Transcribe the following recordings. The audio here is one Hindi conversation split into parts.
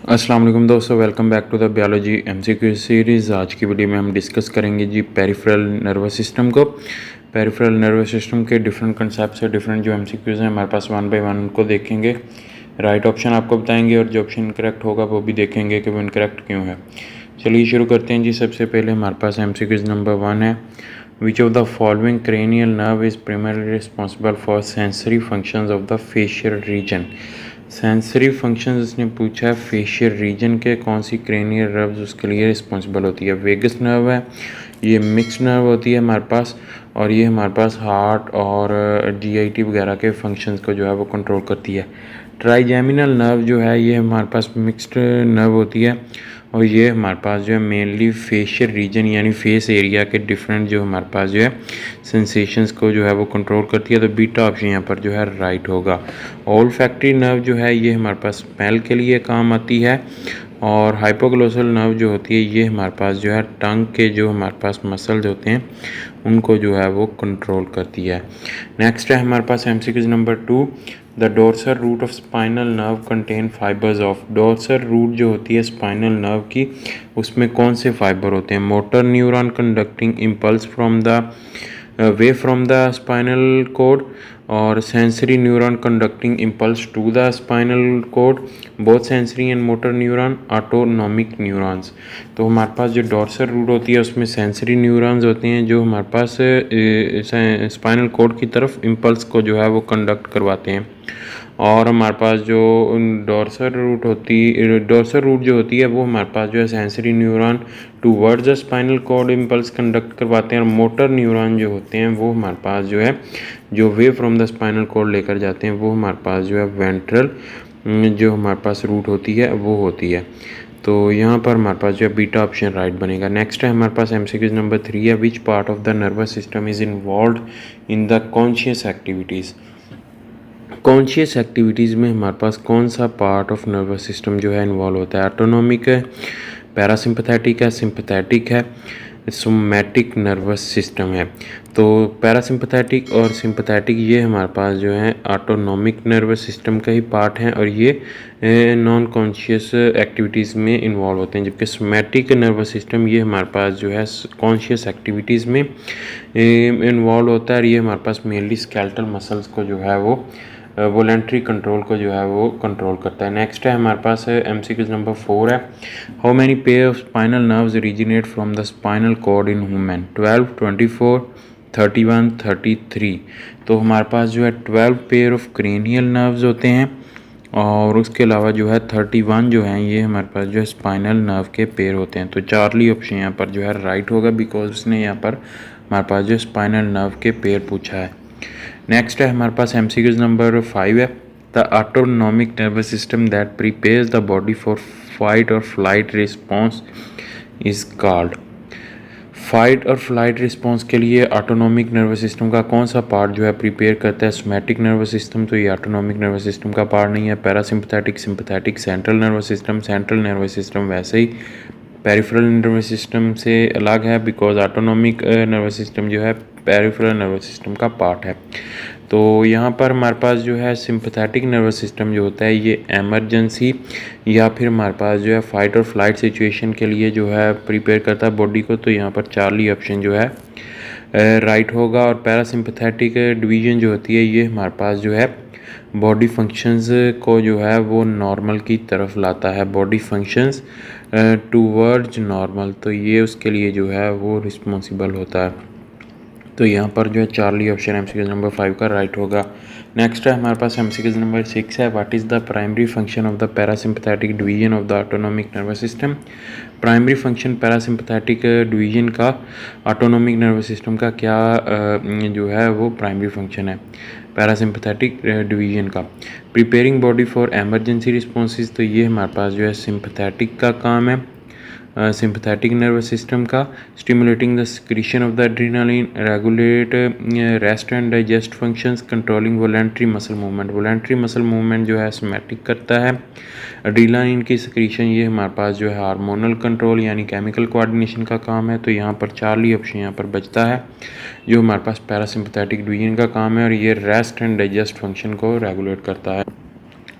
अस्सलाम वालेकुम दोस्तों, welcome back to the biology MCQ series. आज की वीडियो में हम डिस्कस करेंगे जी पेरिफेरल नर्वस सिस्टम को। पेरिफेरल नर्वस सिस्टम के डिफरेंट कंसेप्ट से डिफरेंट जो एमसीक्यूज़ हैं हमारे पास वन बाय वन उनको देखेंगे। राइट ऑप्शन आपको बताएंगे और जो ऑप्शन इनकरेक्ट होगा वो भी देखेंगे कि वो इनकरेक्ट क्यों है। चलिए शुरू करते हैं जी। सबसे पहले हमारे पास एमसीक्यूज़ नंबर 1 है, which of the following cranial nerve is primarily responsible for sensory functions of the facial region. Sensory functions इसने पूछा है फेशियल रीजन के कौन सी क्रेनियल नर्व्स उसके लिए रिस्पॉन्सिबल होती है। वेगस नर्व है, ये मिक्स नर्व होती है हमारे पास, और ये हमारे पास हार्ट और जीआईटी वगैरह के फंक्शंस को जो है वो कंट्रोल करती है। ट्राइजेमिनल नर्व जो है ये हमारे पास मिक्स्ड नर्व होती है, और ये हमारे पास जो है मेनली फेशियल रीजन यानी फेस एरिया के डिफरेंट जो हमारे पास जो है सेंसेशंस को जो है वो कंट्रोल करती है। तो बीटा ऑप्शन यहाँ पर जो है राइट होगा। ओल्फैक्टरी नर्व जो है ये हमारे पास स्मेल के लिए काम आती है, और हाइपोग्लोसल नर्व जो होती है ये हमारे पास जो है टंग के जो हमारे पास मसल्स होते हैं उनको जो है वो कंट्रोल करती है। नेक्स्ट है हमारे पास MCQs number 2, the dorsal root of spinal nerve contain fibres of. Dorsal root जो होती है स्पाइनल नर्व की, उसमें कौन से फाइबर होते हैं। Motor neuron conducting impulse from the way from the spinal cord, और sensory neuron conducting impulse to the spinal cord, both sensory and motor neuron, autonomic neurons. तो हमारे पास जो डोर्सल रूट होती है उसमें सेंसरी न्यूरॉन्स होते हैं जो हमारे पास स्पाइनल कोड की तरफ इम्पल्स को जो है वो कंडक्ट करवाते हैं, और हमारे पास जो डोर्सल रूट जो होती है वो हमारे पास जो है sensory neuron towards the spinal cord impulse conduct करवाते हैं, और मोटर न्यूरॉन जो होते हैं वो हमारे पास जो है जो away from the spinal cord लेकर जाते हैं वो हमारे पास जो है वेंट्रल जो हमारे पास रूट होती है वो होती है। तो यहाँ पर हमारे पास जो है बीटा ऑप्शन राइट बनेगा। नेक्स्ट है हमारे पास एमसीक्यूज नंबर 3 है, which part of the nervous system is involve in the conscious activities. Conscious activities में हमारे पास कौन सा पार्ट ऑफ नर्वस सिस्टम जो है इन्वॉल्व होता है। ऑटोनॉमिक है, पैरासिम्पथेटिक है, सिंपथेटिक है, सोमैटिक नर्वस सिस्टम है। तो पैरासिम्पथेटिक और सिंपथेटिक ये हमारे पास जो है ऑटोनॉमिक नर्वस सिस्टम का ही पार्ट हैं, और ये नॉन कॉन्शियस एक्टिविटीज़ में इन्वॉल्व होते हैं, जबकि सोमैटिक नर्वस सिस्टम ये हमारे पास जो है कॉन्शियस एक्टिविटीज़ में इन्वॉल्व होता है, और ये हमारे पास मेनली स्केलेटल मसल्स को जो है वो वॉलेंट्री कंट्रोल को जो है वो कंट्रोल करता है। नेक्स्ट है हमारे पास एमसीक्यूज नंबर 4 है, how many pair of spinal nerves originate from the spinal cord in human. 12, 24, 31, 33। तो हमारे पास जो है 12 पेयर ऑफ क्रेनियल नर्व्स होते हैं, और उसके अलावा जो है 31 जो हैं ये हमारे पास जो है स्पाइनल नर्व के पेयर होते हैं। तो चार्ली ऑप्शन यहाँ पर जो है राइट होगा, बिकॉज उसने यहाँ पर हमारे पास जो स्पाइनल नर्व के पेयर पूछा है। नेक्स्ट है हमारे पास एमसीक्यूज नंबर 5 है, the autonomic nervous system that prepares the body for fight और flight response is called. Fight और फ्लाइट रिस्पॉन्स के लिए ऑटोनॉमिक नर्वस सिस्टम का कौन सा पार्ट जो है प्रिपेयर करता है। सोमैटिक नर्वस सिस्टम, तो ये ऑटोनॉमिक नर्वस सिस्टम का पार्ट नहीं है। Parasympathetic, sympathetic, central nervous system, central nervous system वैसे ही पेरिफेरल नर्वस सिस्टम से अलग है, बिकॉज ऑटोनॉमिक नर्वस सिस्टम जो है पेरिफेरल नर्वस सिस्टम का पार्ट है। तो यहाँ पर हमारे पास जो है सिंपथेटिक नर्वस सिस्टम जो होता है ये एमरजेंसी या फिर हमारे पास जो है फाइट और फ्लाइट सिचुएशन के लिए जो है प्रिपेयर करता है बॉडी को। तो यहाँ पर चार्ली ऑप्शन जो है राइट होगा। और पैरासिम्पथेटिक डिवीजन जो होती है ये हमारे पास जो है बॉडी फंक्शंस को जो है वो नॉर्मल की तरफ लाता है, बॉडी फंक्शंस टूवर्ड्स नॉर्मल, तो ये उसके लिए जो है वो रिस्पॉन्सिबल होता है। तो यहाँ पर जो है चार्ली ऑप्शन एमसीक्यूज नंबर 5 का राइट होगा। नेक्स्ट है हमारे पास एमसीक्यूज नंबर 6 है, what is the primary function of the parasympathetic division of the autonomic nervous system. Primary function parasympathetic division का ऑटोनॉमिक नर्वस सिस्टम का क्या जो है वो प्राइमरी फंक्शन है पैरासिम्पथेटिक डिवीजन का। Preparing body for emergency responses, तो ये हमारे पास जो है सिंपथेटिक का काम है, सिंपथेटिक नर्वस सिस्टम का। Stimulating the secretion of the adrenaline, regulate rest and digest functions, controlling voluntary muscle movement. Voluntary muscle movement जो है सोमैटिक करता है। एड्रेनालिन की सिक्रीशन ये हमारे पास जो है हार्मोनल कंट्रोल यानी केमिकल कोऑर्डिनेशन का काम है। तो यहाँ पर चार्ली ऑप्शन यहाँ पर बचता है जो हमारे पास पैरासिम्पथेटिक डिवीजन का काम है, और ये रेस्ट एंड डाइजेस्ट फंक्शन को रेगुलेट करता है।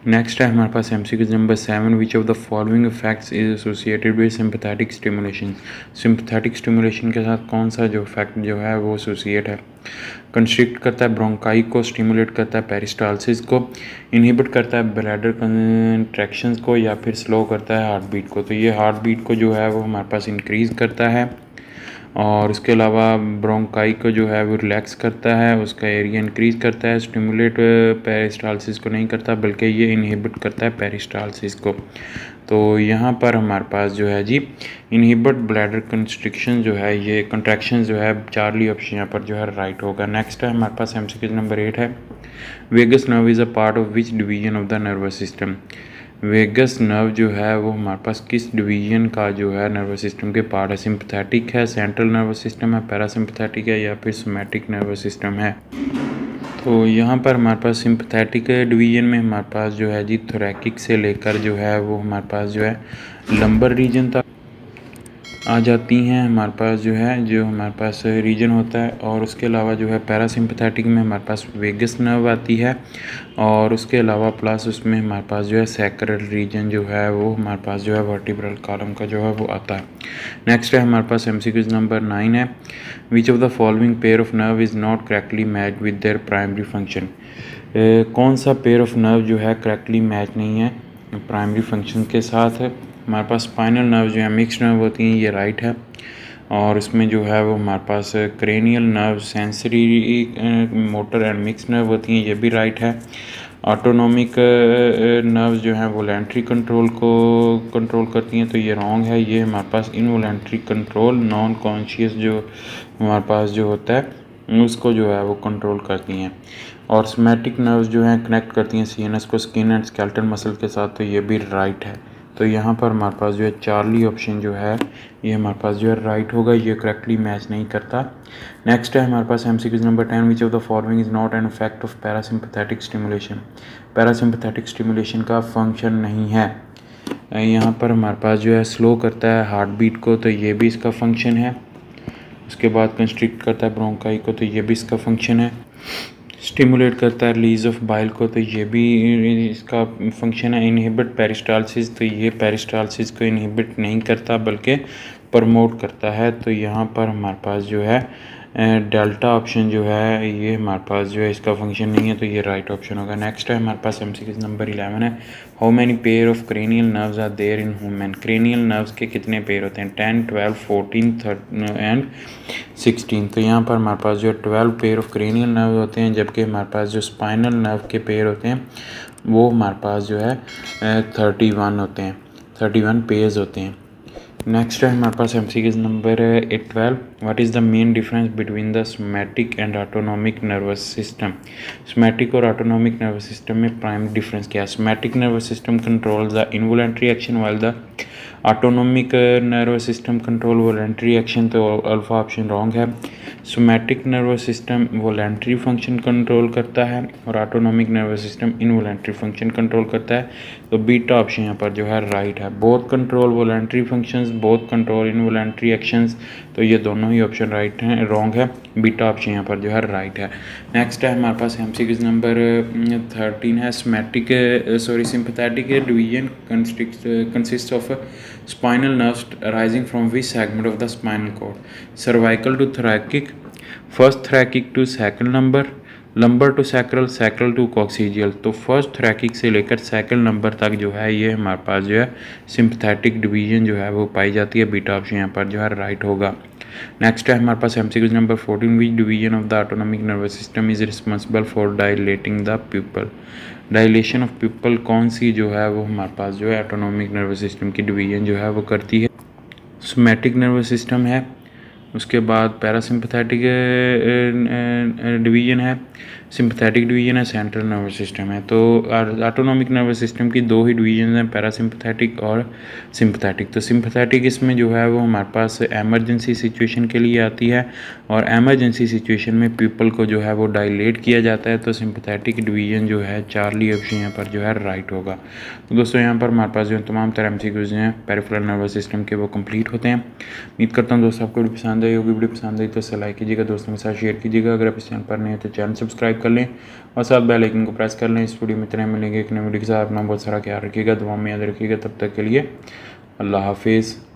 नेक्स्ट है हमारे पास MCQ number 7, which of the following effects is associated with sympathetic stimulation. Sympathetic stimulation के साथ कौन सा जो इफेक्ट जो है वो एसोसिएट है। कंस्ट्रिक्ट करता है ब्रोंकाई को, स्टिमुलेट करता है पेरिस्टालसिस को, इनहिबिट करता है ब्लैडर कंट्रैक्शंस को, या फिर स्लो करता है हार्ट बीट को। तो ये हार्ट बीट को जो है वो हमारे पास इंक्रीज़ करता है, और उसके अलावा ब्रोंकाई को जो है वो रिलैक्स करता है, उसका एरिया इंक्रीज़ करता है। स्टिमुलेट पेरिस्टालसिस को नहीं करता, बल्कि ये इनहिबिट करता है पेरिस्टालसिस को। तो यहाँ पर हमारे पास जो है जी इनहिबिट ब्लैडर कंस्ट्रिक्शन जो है, ये कंट्रैक्शन जो है, चार्ली ऑप्शन यहाँ पर जो है राइट होगा। नेक्स्ट है हमारे पास MCQ नंबर 8 है, vagus nerve is a part of which division of the nervous system. Vagus nerve जो है वो हमारे पास किस डिवीजन का जो है नर्वस सिस्टम के पार्ट है। सिंपैथेटिक है, सेंट्रल नर्वस सिस्टम है, पैरासिम्पैथेटिक है, या फिर सोमैटिक नर्वस सिस्टम है। तो यहाँ पर हमारे पास सिंपैथेटिक डिवीजन में हमारे पास जो है जी थोरैकिक से लेकर जो है वो हमारे पास जो है लंबर रीजन तक आ जाती हैं हमारे पास जो है, जो हमारे पास रीजन होता है। और उसके अलावा जो है पैरासिम्पैथेटिक में हमारे पास वेगस नर्व आती है, और उसके अलावा प्लस उसमें हमारे पास जो है सैक्रल रीजन जो है वो हमारे पास जो है वर्टिब्रल कॉलम का जो है वो आता है। नेक्स्ट है हमारे पास MCQ नंबर 9 है, which of the following pair of nerve is not correctly match with their primary function. कौन सा पेयर ऑफ नर्व जो है करेक्टली मैच नहीं है प्राइमरी फंक्शन के साथ है। हमारे पास स्पाइनल नर्व जो है मिक्स नर्व होती हैं, ये राइट है, और इसमें जो है वो हमारे पास cranial nerve sensory motor and mix nerve होती हैं, ये भी राइट है। ऑटोनॉमिक नर्व्स जो हैं वोलेंट्री कंट्रोल को कंट्रोल करती हैं, तो ये रॉन्ग है। ये हमारे पास इनवोलेंट्री कंट्रोल, नॉन कॉन्शियस जो हमारे पास जो होता है उसको जो है वो कंट्रोल करती हैं। और सोमैटिक नर्व्स जो हैं कनेक्ट करती हैं CNS को स्किन एंड स्केलेटल मसल के साथ, तो ये भी राइट है। तो यहाँ पर हमारे पास जो है चार्ली ऑप्शन जो है ये हमारे पास जो है राइट होगा, ये करेक्टली मैच नहीं करता। नेक्स्ट है हमारे पास MCQ number 10, which of the following is not an effect of parasympathetic stimulation. Parasympathetic stimulation का फंक्शन नहीं है। यहाँ पर हमारे पास जो है स्लो करता है हार्ट बीट को, तो ये भी इसका फंक्शन है। उसके बाद कंस्ट्रिक्ट करता है ब्रोंकाई को, तो ये भी इसका फंक्शन है। स्टिमुलेट करता है रिलीज ऑफ बाइल को, तो ये भी इसका फंक्शन है। इनहिबिट पेरिस्टालसिस, तो ये पेरिस्टालसिस को इनहिबिट नहीं करता बल्कि प्रमोट करता है। तो यहाँ पर हमारे पास जो है डेल्टा ऑप्शन जो है ये हमारे पास जो है इसका फंक्शन नहीं है, तो ये राइट ऑप्शन होगा। नेक्स्ट है हमारे पास MCQ नंबर 11 है, how many pair of cranial nerves are there in human. Cranial nerves के कितने पेयर होते हैं, 10, 12, 14, 13 एंड 16। तो यहाँ पर हमारे पास जो 12 पेयर ऑफ क्रेनियल नर्व होते हैं, जबकि हमारे पास जो स्पाइनल नर्व के पेयर होते हैं वो हमारे पास जो है 31 होते हैं, 31 पेयर्स होते हैं। नेक्स्ट है हमारे पास MCQ number 12, what is the main difference between the somatic and autonomic nervous system. Somatic और ऑटोनॉमिक नर्वस सिस्टम में प्राइम डिफरेंस क्या है। Somatic nervous system control the involuntary action, while the autonomic nervous system control voluntary action, तो अल्फा ऑप्शन रॉन्ग है। Somatic nervous system voluntary function control करता है, और autonomic nervous system involuntary function control करता है, तो बीटा ऑप्शन यहाँ पर जो है राइट है। Both control voluntary functions, both control involuntary actions, तो ये दोनों ही ऑप्शन राइट हैं, रॉन्ग है। बीटा ऑप्शन यहाँ पर जो है राइट है। नेक्स्ट है हमारे पास MCQ नंबर 13 है, sympathetic division consist of spinal nerves arising from which segment of the spinal cord, cervical to thoracic, first thoracic to sacral lumbar to sacral, sacral to coccygeal। तो फर्स्ट thoracic से लेकर sacral नंबर तक जो है ये हमारे पास जो है सिंपैथेटिक डिवीजन जो है वो पाई जाती है। बीटा ऑप्शन यहाँ पर जो है राइट होगा। नेक्स्ट है हमारे पास MCQ number 14, which division of the autonomic nervous system is responsible for dilating the pupil. Dilation of pupil कौन सी जो है वो हमारे पास जो है ऑटोनॉमिक नर्वस सिस्टम की डिवीजन जो है वो करती है। सोमैटिक नर्वस सिस्टम है, उसके बाद पैरासिम्पैथेटिक डिवीजन है, सिंपैथेटिक डिवीजन है, सेंट्रल नर्वस सिस्टम है। तो ऑटोनॉमिक नर्वस सिस्टम की दो ही डिवीजन हैं, पैरासिम्पैथेटिक और सिंपैथेटिक। तो सिंपैथेटिक इसमें जो है वो हमारे पास एमरजेंसी सिचुएशन के लिए आती है, और एमरजेंसी सिचुएशन में पीपल को जो है वो डायलेट किया जाता है। तो सिंपैथेटिक डिवीजन जो है चार्ली ऑप्शन यहाँ पर जो है राइट होगा। तो दोस्तों यहाँ पर हमारे पास जो तमाम तरह MCQs हैं पेरिफेरल नर्वस सिस्टम के वो कंप्लीट होते हैं। उम्मीद करता हूँ दोस्तों आपको वीडियो पसंद आई होगी। वीडियो पसंद आई तो इसे लाइक कीजिएगा, दोस्तों के साथ शेयर कीजिएगा। अगर आप इस चैनल पर नहीं है तो चैनल सब्सक्राइब कर लें और साथ बेल आइकन को प्रेस कर लें। इस वीडियो में इतने मिलेंगे एक नई वीडियो के साथ। अपना बहुत सारा ख्याल रखिएगा, दुआ में याद रखिएगा। तब तक के लिए अल्लाह हाफिज़।